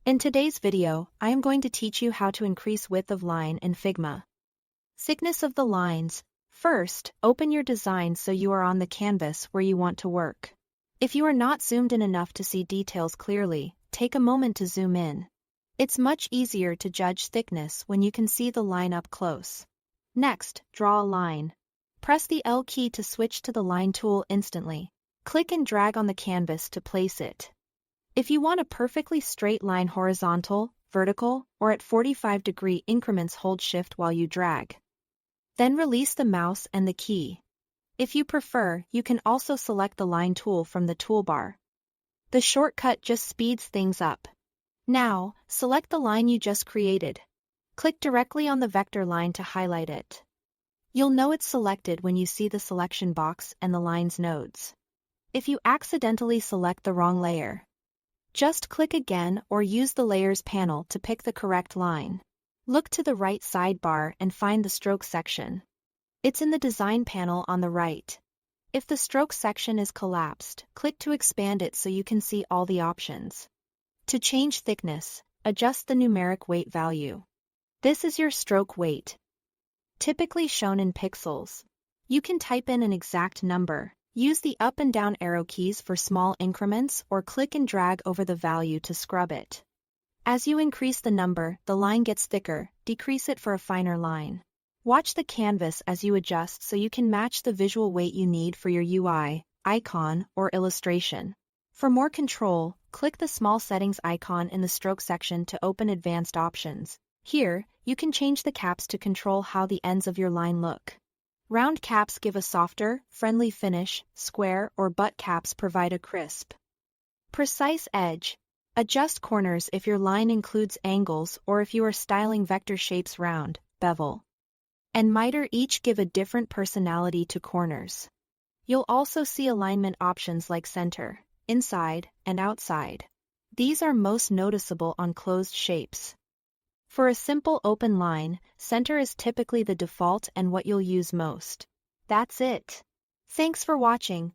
In today's video, I am going to teach you how to increase width of line in Figma. Thickness of the lines. First, open your design so you are on the canvas where you want to work. If you are not zoomed in enough to see details clearly, take a moment to zoom in. It's much easier to judge thickness when you can see the line up close. Next, draw a line. Press the L key to switch to the line tool instantly. Click and drag on the canvas to place it. If you want a perfectly straight line horizontal, vertical, or at 45-degree increments, hold Shift while you drag. Then release the mouse and the key. If you prefer, you can also select the line tool from the toolbar. The shortcut just speeds things up. Now, select the line you just created. Click directly on the vector line to highlight it. You'll know it's selected when you see the selection box and the line's nodes. If you accidentally select the wrong layer, just click again or use the Layers panel to pick the correct line. Look to the right sidebar and find the Stroke section. It's in the Design panel on the right. If the Stroke section is collapsed, click to expand it so you can see all the options. To change thickness, adjust the numeric weight value. This is your stroke weight, typically shown in pixels. You can type in an exact number. Use the up and down arrow keys for small increments or click and drag over the value to scrub it. As you increase the number, the line gets thicker, decrease it for a finer line. Watch the canvas as you adjust so you can match the visual weight you need for your UI, icon, or illustration. For more control, click the small settings icon in the stroke section to open advanced options. Here, you can change the caps to control how the ends of your line look. Round caps give a softer, friendly finish, square or butt caps provide a crisp, precise edge. Adjust corners if your line includes angles or if you are styling vector shapes. Round, bevel, and miter each give a different personality to corners. You'll also see alignment options like center, inside, and outside. These are most noticeable on closed shapes. For a simple open line, center is typically the default and what you'll use most. That's it. Thanks for watching.